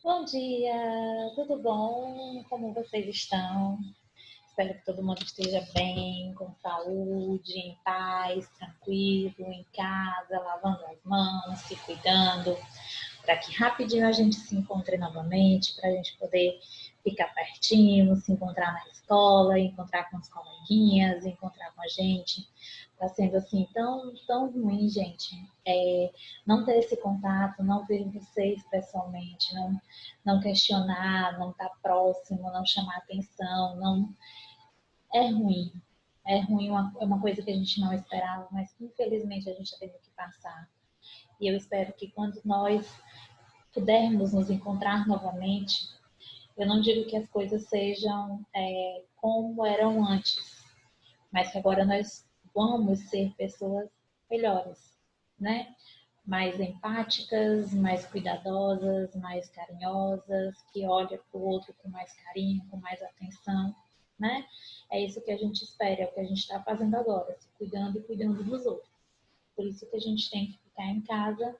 Bom dia, tudo bom? Como vocês estão? Espero que todo mundo esteja bem, com saúde, em paz, tranquilo, em casa, lavando as mãos, se cuidando, para que rapidinho a gente se encontre novamente, para a gente poder ficar pertinho, se encontrar na escola, encontrar com os coleguinhas, encontrar com a gente. Tá sendo assim tão ruim, gente. Não ter esse contato, não ver vocês pessoalmente, não questionar, não estar próximo, não chamar atenção, não é ruim. É ruim, é uma coisa que a gente não esperava, mas infelizmente a gente está tendo que passar. E eu espero que quando nós pudermos nos encontrar novamente, eu não digo que as coisas sejam como eram antes, mas que agora nós vamos ser pessoas melhores, né? Mais empáticas, mais cuidadosas, mais carinhosas, que olha para o outro com mais carinho, com mais atenção, né? É isso que a gente espera, é o que a gente está fazendo agora, se cuidando e cuidando dos outros. Por isso que a gente tem que ficar em casa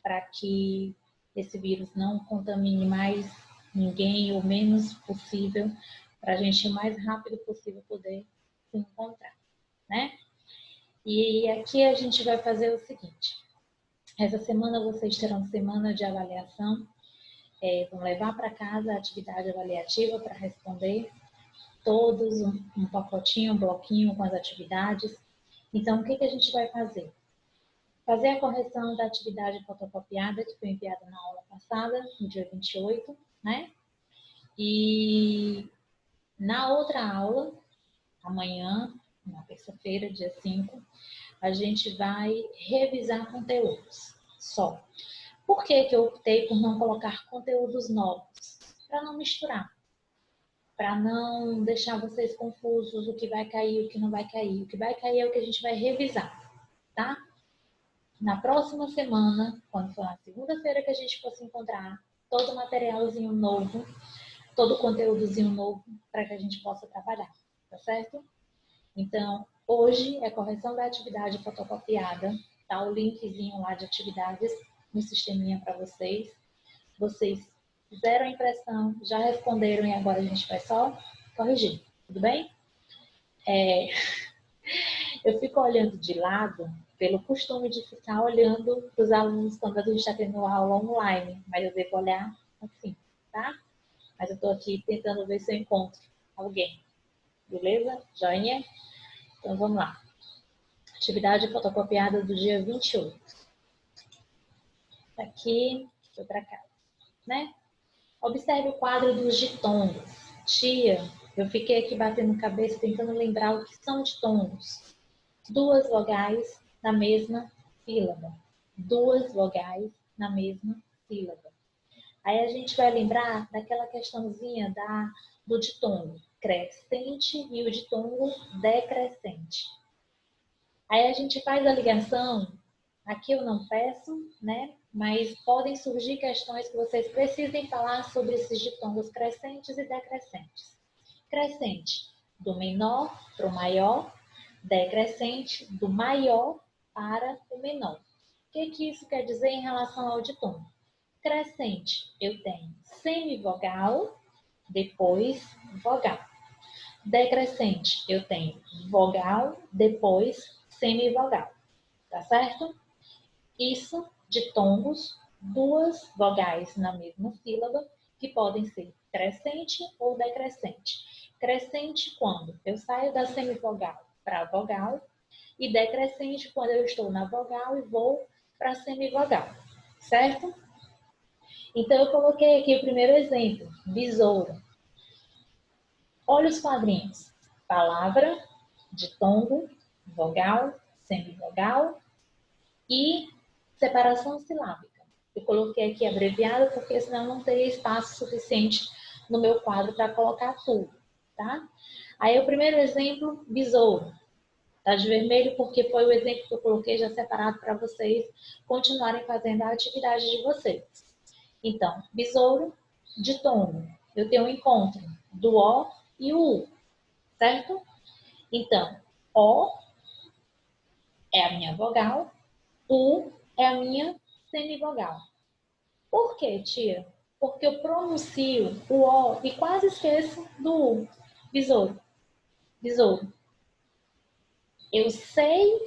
para que esse vírus não contamine mais ninguém o menos possível, para a gente o mais rápido possível poder se encontrar, né? E aqui a gente vai fazer o seguinte: essa semana vocês terão semana de avaliação, vão levar para casa a atividade avaliativa para responder todos um pacotinho, um bloquinho com as atividades. Então, o que a gente vai fazer? Fazer a correção da atividade fotocopiada que foi enviada na aula passada, no dia 28, né? E na outra aula, amanhã, na terça-feira, dia 5, a gente vai revisar conteúdos só. Por que eu optei por não colocar conteúdos novos? Para não misturar, para não deixar vocês confusos, o que vai cair, o que não vai cair. O que vai cair é o que a gente vai revisar, tá? Na próxima semana, quando for na segunda-feira que a gente for se encontrar, todo materialzinho novo, todo conteúdozinho novo para que a gente possa trabalhar, tá certo? Então, hoje é correção da atividade fotocopiada, tá? O linkzinho lá de atividades no sisteminha para vocês. Vocês fizeram a impressão, já responderam e agora a gente vai só corrigir, tudo bem? Eu fico olhando de lado pelo costume de ficar olhando para os alunos quando a gente está tendo aula online, mas eu devo olhar assim, tá? Mas eu estou aqui tentando ver se eu encontro alguém. Beleza? Joinha? Então vamos lá. Atividade fotocopiada do dia 28. Aqui, foi para cá, né? Observe o quadro dos ditongos. Tia, eu fiquei aqui batendo cabeça tentando lembrar o que são ditongos. Duas vogais na mesma sílaba. Duas vogais na mesma sílaba. Aí a gente vai lembrar daquela questãozinha do ditongo crescente e o ditongo decrescente. Aí a gente faz a ligação, aqui eu não peço, né? Mas podem surgir questões que vocês precisem falar sobre esses ditongos crescentes e decrescentes. Crescente, do menor para o maior, decrescente, do maior para o menor. O que isso quer dizer em relação ao ditongo? Crescente, eu tenho semivogal, depois vogal. Decrescente, eu tenho vogal, depois semivogal. Tá certo? Isso, ditongos, duas vogais na mesma sílaba, que podem ser crescente ou decrescente. Crescente quando eu saio da semivogal para a vogal e decrescente quando eu estou na vogal e vou para a semivogal, certo? Então eu coloquei aqui o primeiro exemplo, besouro. Olha os quadrinhos. Palavra, ditongo, vogal, semivogal e separação silábica. Eu coloquei aqui abreviado porque senão não teria espaço suficiente no meu quadro para colocar tudo, tá? Aí o primeiro exemplo, besouro. Tá de vermelho porque foi o exemplo que eu coloquei já separado para vocês continuarem fazendo a atividade de vocês. Então, besouro, ditongo. Eu tenho um encontro do O e o U, certo? Então, O é a minha vogal, U é a minha semivogal. Por quê, tia? Porque eu pronuncio o O e quase esqueço do U. Besouro. Besouro. Eu sei,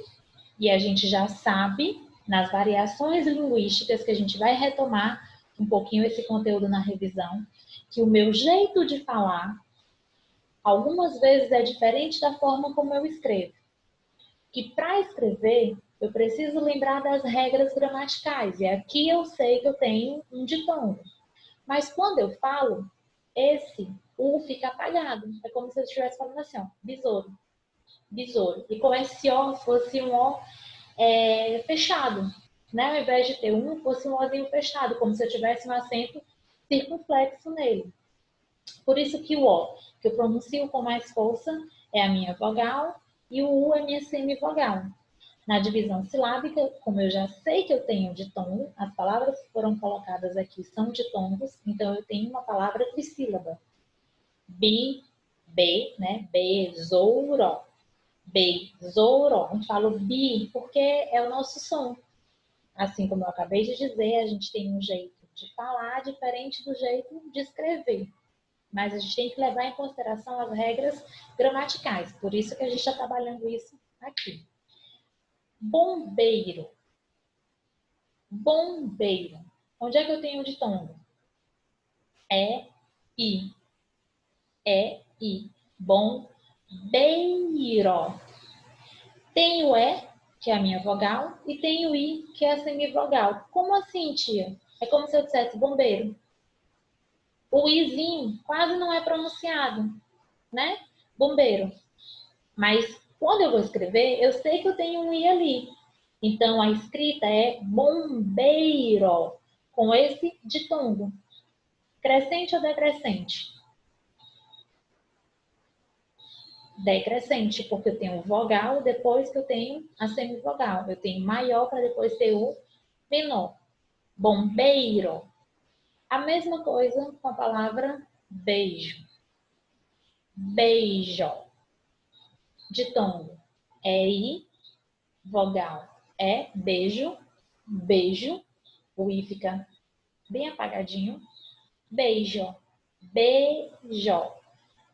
e a gente já sabe, nas variações linguísticas, que a gente vai retomar um pouquinho esse conteúdo na revisão, que o meu jeito de falar, algumas vezes é diferente da forma como eu escrevo. Que para escrever, eu preciso lembrar das regras gramaticais. E aqui eu sei que eu tenho um ditongo. Mas quando eu falo, esse U fica apagado. É como se eu estivesse falando assim, ó, besouro, besouro. E como esse O fosse um O fechado. Né? Ao invés de ter um, fosse um Ozinho fechado, como se eu tivesse um acento circunflexo nele. Por isso que o O, que eu pronuncio com mais força, é a minha vogal e o U é a minha semivogal. Na divisão silábica, como eu já sei que eu tenho ditongo, as palavras que foram colocadas aqui são ditongos, então eu tenho uma palavra trissílaba. Bi, be, né? Besouro. Besouro. A gente fala bi porque é o nosso som. Assim como eu acabei de dizer, a gente tem um jeito de falar diferente do jeito de escrever. Mas a gente tem que levar em consideração as regras gramaticais. Por isso que a gente está trabalhando isso aqui. Bombeiro. Bombeiro. Onde é que eu tenho o ditongo? É, i. É, i. Bombeiro. Tem o E, que é a minha vogal, e tem o I, que é a semivogal. Como assim, tia? É como se eu dissesse bombeiro. O Izinho quase não é pronunciado, né? Bombeiro. Mas quando eu vou escrever, eu sei que eu tenho um I ali. Então a escrita é bombeiro, com esse ditongo. Crescente ou decrescente? Decrescente, porque eu tenho o vogal depois que eu tenho a semivogal. Eu tenho maior para depois ter o menor. Bombeiro. A mesma coisa com a palavra beijo. Beijo. Ditongo. É I, vogal. É beijo, beijo. O I fica bem apagadinho. Beijo. Beijo.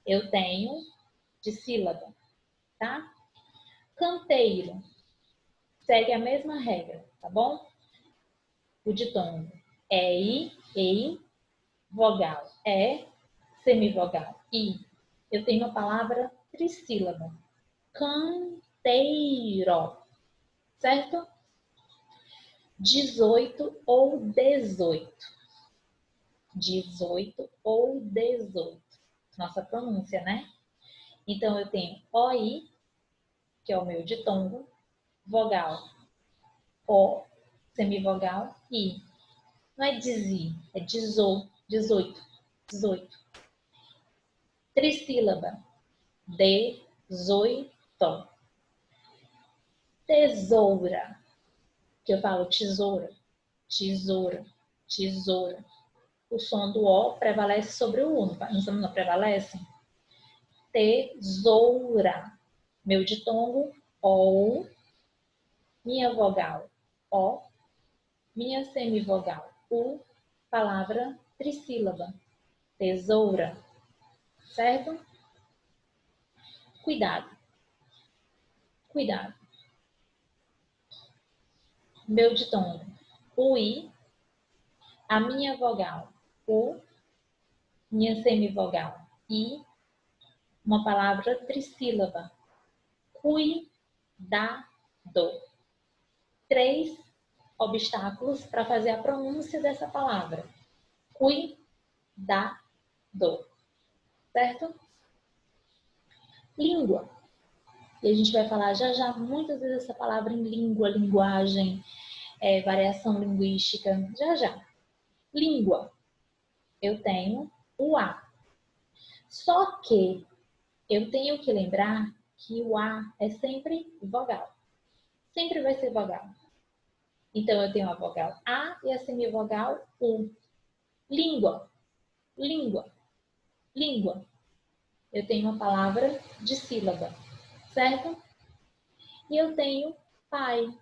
Eu tenho de sílaba, tá? Canteiro. Segue a mesma regra, tá bom? O ditongo é I, EI, vogal é, semivogal I. Eu tenho a palavra trissílaba. Canteiro. Certo? 18 ou 18. 18 ou 18. Nossa pronúncia, né? Então, eu tenho OI, que é o meu ditongo, vogal O, semivogal I. Não é dizi, é 18. 18. Trissílaba. 18. Tesoura. Que eu falo tesoura, tesoura, tesoura. O som do O prevalece sobre o U, não prevalece? Tesoura. Meu ditongo, O. Minha vogal, O. Minha semivogal, U. Palavra trissílaba. Tesoura. Certo? Cuidado. Cuidado. Meu ditongo, UI. A minha vogal, U. Minha semivogal, I. Uma palavra trissílaba. Cuidado. 3 obstáculos para fazer a pronúncia dessa palavra. Cuidado. Certo? Língua. E a gente vai falar já já muitas vezes essa palavra em língua, linguagem, variação linguística. Já já. Língua. Eu tenho o A. Só que eu tenho que lembrar que o A é sempre vogal. Sempre vai ser vogal. Então, eu tenho a vogal A e a semivogal U. Língua. Língua. Língua. Eu tenho uma palavra de sílaba. Certo? E eu tenho pai.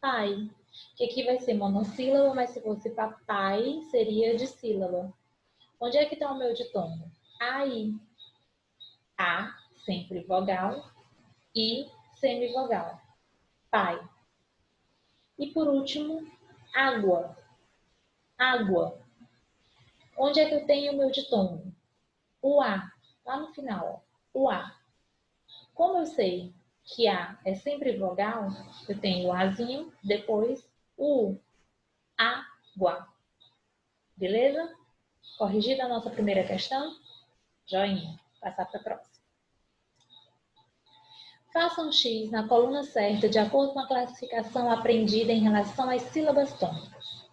Pai. Que aqui vai ser monossílaba, mas se fosse papai, seria de sílaba. Onde é que está o meu ditongo? Aí. A, sempre vogal. I, semivogal. Pai. E por último, água. Água. Onde é que eu tenho o meu ditongo? O A, lá no final, ó. O A. Como eu sei que A é sempre vogal, eu tenho o Azinho, depois o U. Água. Beleza? Corrigida a nossa primeira questão? Joinha. Passar para a próxima. Faça um X na coluna certa de acordo com a classificação aprendida em relação às sílabas tônicas.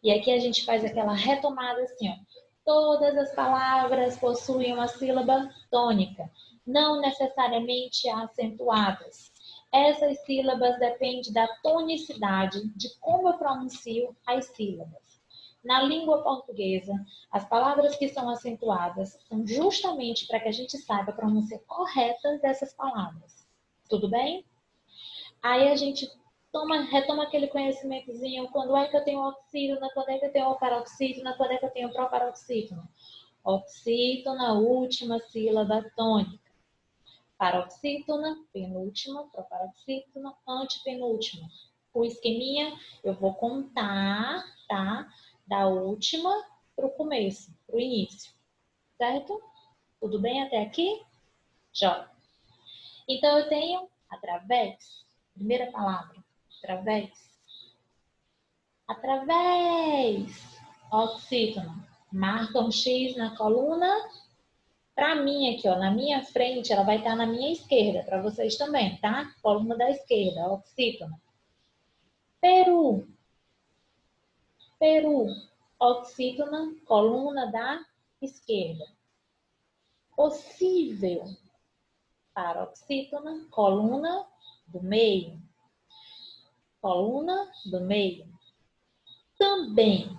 E aqui a gente faz aquela retomada assim, ó. Todas as palavras possuem uma sílaba tônica, não necessariamente acentuadas. Essas sílabas dependem da tonicidade, de como eu pronuncio as sílabas. Na língua portuguesa, as palavras que são acentuadas são justamente para que a gente saiba a pronúncia correta dessas palavras. Tudo bem? Aí a gente retoma aquele conhecimentozinho, quando é que eu tenho oxítona, quando é que eu tenho paroxítona, quando é que eu tenho proparoxítona. Oxítona, última sílaba tônica. Paroxítona, penúltima, proparoxítona, antepenúltima. O esqueminha, eu vou contar, tá? Da última para o começo, para o início. Certo? Tudo bem até aqui? Jóia. Então, eu tenho através, primeira palavra, através. Através, oxítona. Marca um X na coluna. Para mim aqui, ó, na minha frente, ela vai estar na minha esquerda, para vocês também, tá? Coluna da esquerda, oxítona. Peru. Peru, oxítona, coluna da esquerda. Possível, paroxítona, coluna do meio. Coluna do meio. Também.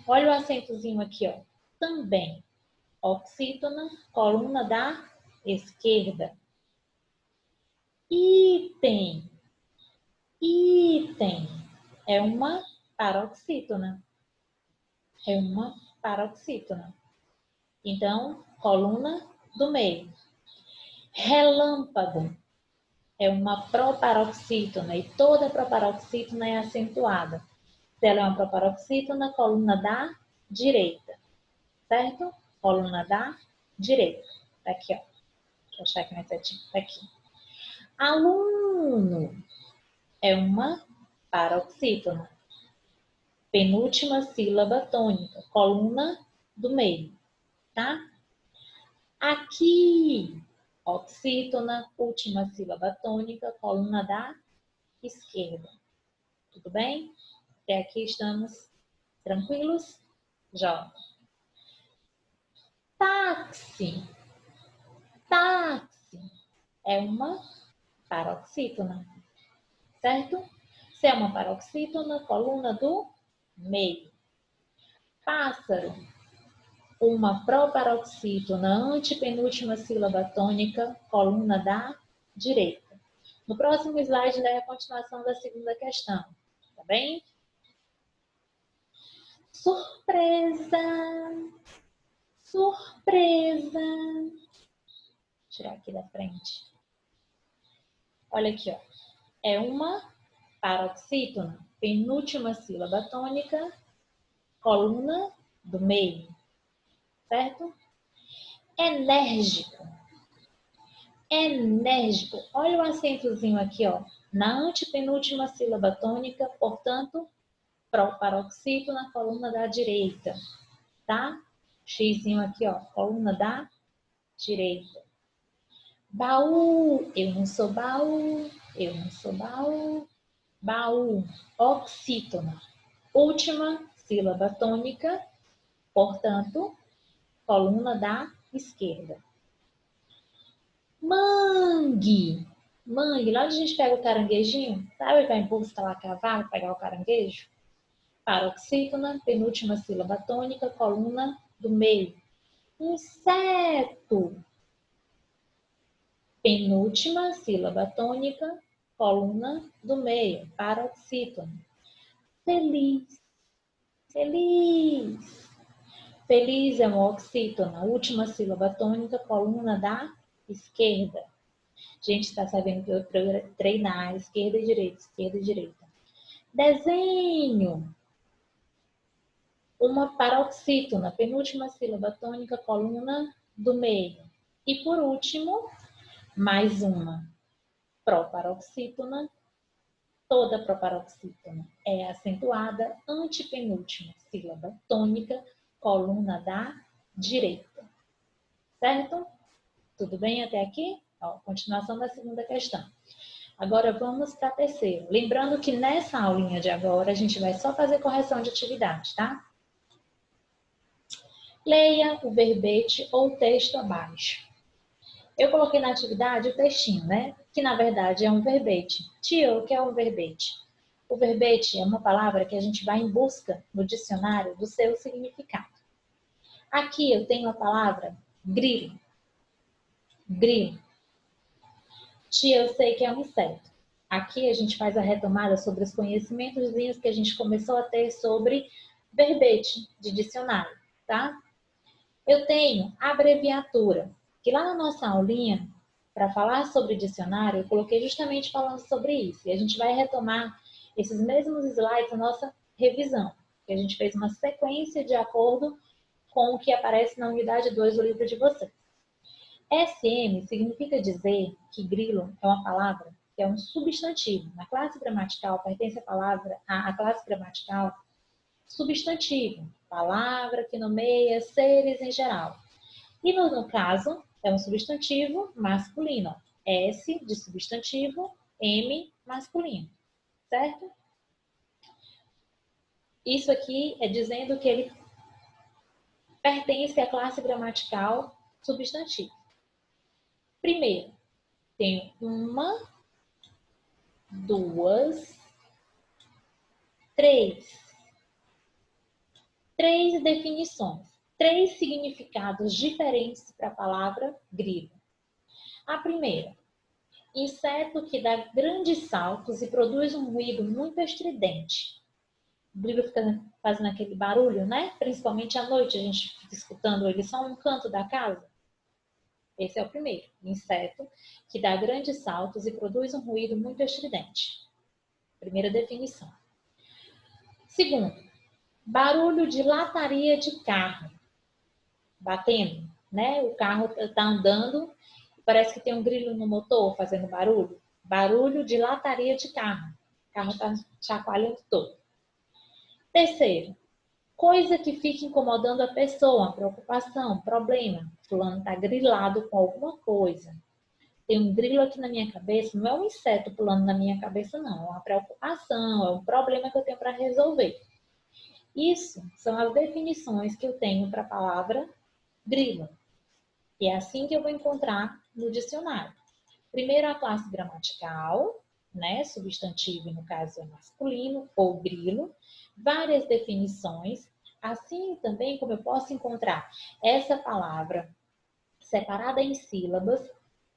Olha o acentozinho aqui, ó. Também. Oxítona, coluna da esquerda. Item. É uma paroxítona. Então, coluna do meio. Relâmpago. É uma proparoxítona e toda proparoxítona é acentuada. Se ela é uma proparoxítona, coluna da direita, certo? Coluna da direita. Tá aqui, ó. Deixa eu achar aqui minha setinha. Tá aqui. Aluno é uma paroxítona. Penúltima sílaba tônica, coluna do meio, tá? Aqui, oxítona, última sílaba tônica, coluna da esquerda. Tudo bem? Até aqui estamos tranquilos? Já. Táxi. É uma paroxítona, certo? Se é uma paroxítona, coluna do meio. Pássaro. Uma proparoxítona, antepenúltima sílaba tônica, coluna da direita. No próximo slide, é a continuação da segunda questão, tá bem? Surpresa! Vou tirar aqui da frente. Olha aqui, ó. É uma paroxítona, penúltima sílaba tônica, coluna do meio, certo? Enérgico. Olha o acentozinho aqui, ó. Na antepenúltima sílaba tônica, portanto, proparoxítona, coluna da direita, tá? Xzinho aqui, ó, coluna da direita. Baú, eu não sou baú. Baú, oxítona. Última sílaba tônica, portanto, coluna da esquerda. Mangue. Lá onde a gente pega o caranguejinho, sabe que vai em busca lá cavalo, pegar o caranguejo? Paroxítona, penúltima sílaba tônica, coluna do meio. Inseto. Penúltima sílaba tônica, coluna do meio, paroxítono. Feliz, feliz. Feliz é uma oxítona, última sílaba tônica, coluna da esquerda. Gente, está sabendo que eu treinar esquerda e direita, esquerda e direita. Desenho. Uma paroxítona, penúltima sílaba tônica, coluna do meio. E por último, mais uma proparoxítona. Toda proparoxítona é acentuada, antepenúltima sílaba tônica, coluna da direita. Certo? Tudo bem até aqui? Ó, continuação da segunda questão. Agora vamos para a terceira. Lembrando que nessa aulinha de agora a gente vai só fazer correção de atividade, tá? Leia o verbete ou o texto abaixo. Eu coloquei na atividade o textinho, né? Que na verdade é um verbete. Tia, o que é um verbete? O verbete é uma palavra que a gente vai em busca no dicionário do seu significado. Aqui eu tenho a palavra grilo. Grilo. Tia, eu sei que é um inseto. Aqui a gente faz a retomada sobre os conhecimentos que a gente começou a ter sobre verbete de dicionário, tá? Eu tenho abreviatura, que lá na nossa aulinha, para falar sobre dicionário, eu coloquei justamente falando sobre isso. E a gente vai retomar esses mesmos slides na nossa revisão, que a gente fez uma sequência de acordo com o que aparece na unidade 2 do livro de vocês. SM significa dizer que grilo é uma palavra que é um substantivo. Na classe gramatical, pertence a palavra à classe gramatical substantivo, palavra que nomeia seres em geral. E no caso, é um substantivo masculino. S de substantivo, M masculino. Certo? Isso aqui é dizendo que ele pertence à classe gramatical substantivo. Primeiro, tem uma, duas, três. Três definições. Três significados diferentes para a palavra grilo. A primeira, inseto que dá grandes saltos e produz um ruído muito estridente. O grilo fica fazendo aquele barulho, né? Principalmente à noite, a gente fica escutando ele só um canto da casa. Esse é o primeiro, inseto que dá grandes saltos e produz um ruído muito estridente. Primeira definição. Segundo, barulho de lataria de carro. Batendo, né? O carro está andando, parece que tem um grilo no motor fazendo barulho. Barulho de lataria de carro. O carro está chacoalhando todo. Terceiro, coisa que fica incomodando a pessoa, preocupação, problema. Fulano está grilado com alguma coisa. Tem um grilo aqui na minha cabeça, não é um inseto pulando na minha cabeça, não. É uma preocupação, é um problema que eu tenho para resolver. Isso são as definições que eu tenho para a palavra grilo. E é assim que eu vou encontrar no dicionário. Primeiro a classe gramatical, né? Substantivo, no caso é masculino, ou grilo. Várias definições. Assim também como eu posso encontrar essa palavra separada em sílabas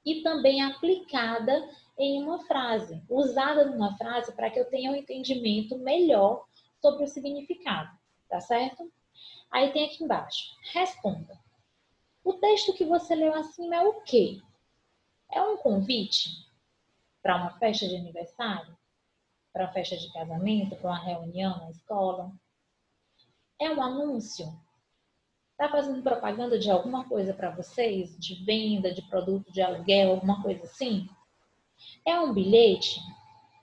e também aplicada em uma frase, usada numa frase para que eu tenha um entendimento melhor sobre o significado, tá certo? Aí tem aqui embaixo, responda. O texto que você leu acima é o quê? É um convite para uma festa de aniversário? Para uma festa de casamento? Para uma reunião na escola? É um anúncio? Está fazendo propaganda de alguma coisa para vocês? De venda, de produto, de aluguel, alguma coisa assim? É um bilhete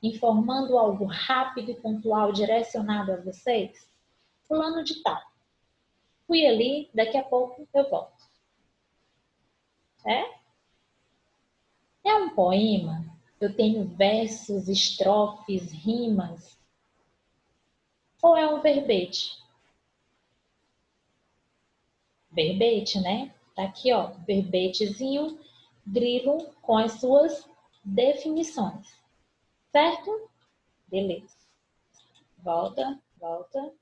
informando algo rápido e pontual direcionado a vocês? Fulano de tal. Fui ali, daqui a pouco eu volto. É um poema? Eu tenho versos, estrofes, rimas? Ou é um verbete? Verbete, né? Tá aqui, ó, verbetezinho, grilo com as suas definições. Certo? Beleza. Volta, volta,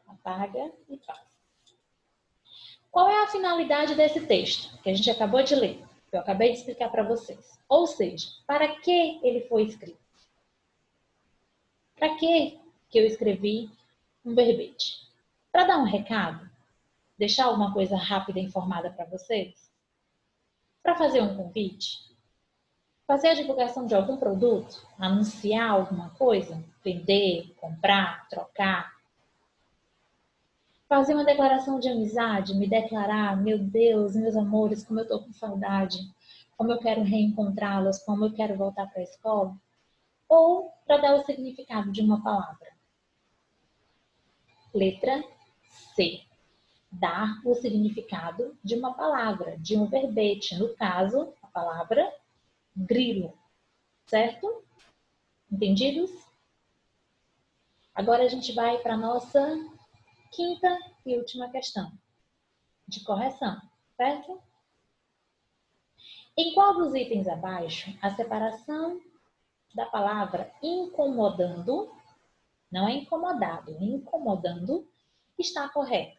apaga e passa. Qual é a finalidade desse texto que a gente acabou de ler? Eu acabei de explicar para vocês. Ou seja, para que ele foi escrito? Para que eu escrevi um verbete? Para dar um recado? Deixar alguma coisa rápida e informada para vocês? Para fazer um convite? Fazer a divulgação de algum produto? Anunciar alguma coisa? Vender, comprar, trocar? Fazer uma declaração de amizade? Me declarar, meu Deus, meus amores, como eu tô com saudade, como eu quero reencontrá-los, como eu quero voltar para a escola? Ou para dar o significado de uma palavra? Letra C. Dar o significado de uma palavra, de um verbete. No caso, a palavra grilo. Certo? Entendidos? Agora a gente vai para a nossa quinta e última questão de correção. Certo? Em qual dos itens abaixo a separação da palavra incomodando, não é incomodado, incomodando, está correta?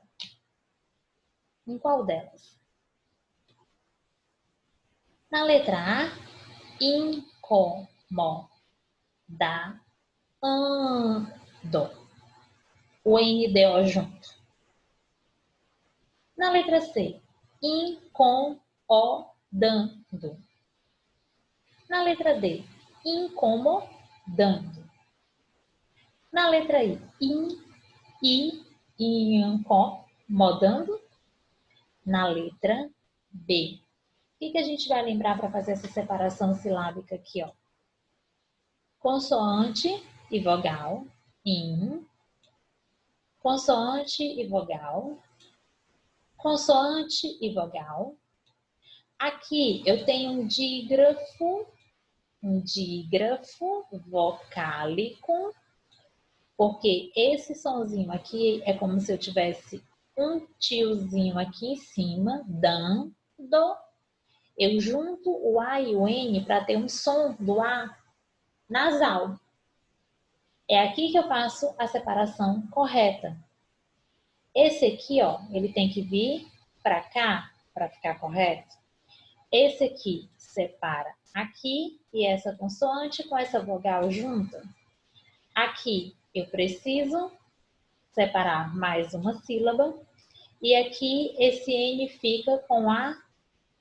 Em qual delas? Na letra A, incomodando. O NDO junto. Na letra C, incomodando. Na letra D, incomodando. Na letra I, incomodando. Na letra B. O que a gente vai lembrar para fazer essa separação silábica aqui, ó? Consoante e vogal, in. Consoante e vogal. Consoante e vogal. Aqui eu tenho um dígrafo vocálico, porque esse sonzinho aqui é como se eu tivesse um tiozinho aqui em cima, dando. Eu junto o A e o N para ter um som do A nasal. É aqui que eu faço a separação correta. Esse aqui, ó, ele tem que vir para cá para ficar correto. Esse aqui separa aqui e essa consoante com essa vogal junta. Aqui eu preciso separar mais uma sílaba. E aqui esse N fica com a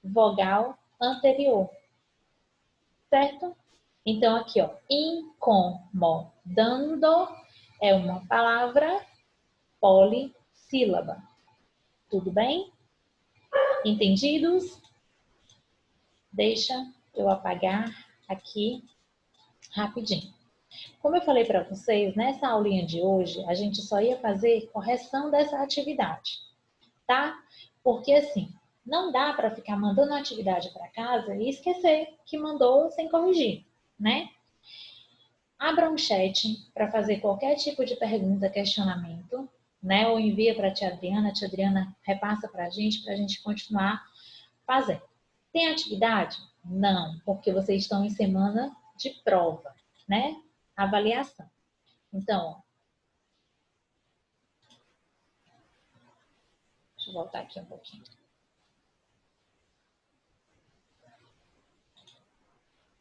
vogal anterior. Certo? Então aqui, ó, incomodando é uma palavra polissílaba. Tudo bem? Entendidos? Deixa eu apagar aqui rapidinho. Como eu falei para vocês, nessa aulinha de hoje, a gente só ia fazer correção dessa atividade, tá? Porque assim, não dá para ficar mandando a atividade para casa e esquecer que mandou sem corrigir, né? Abra um chat para fazer qualquer tipo de pergunta, questionamento, né? Ou envia para a tia Adriana repassa para a gente continuar fazendo. Tem atividade? Não, porque vocês estão em semana de prova, né? Avaliação. Então, ó, deixa eu voltar aqui um pouquinho.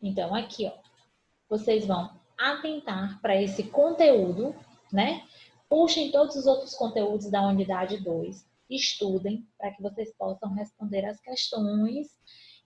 Então, aqui, ó, vocês vão atentar para esse conteúdo, né? Puxem todos os outros conteúdos da unidade 2, estudem para que vocês possam responder as questões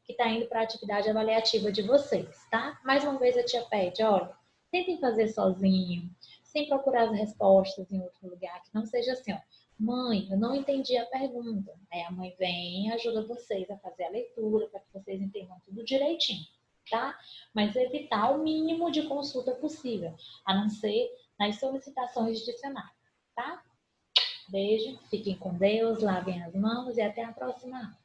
que está indo para a atividade avaliativa de vocês, tá? Mais uma vez a tia pede, olha, tentem fazer sozinho, sem procurar as respostas em outro lugar, que não seja assim, ó, mãe, eu não entendi a pergunta. Aí a mãe vem e ajuda vocês a fazer a leitura para que vocês entendam tudo direitinho, tá? Mas evitar o mínimo de consulta possível, a não ser nas solicitações de dicionário, tá? Beijo, fiquem com Deus, lavem as mãos e até a próxima aula.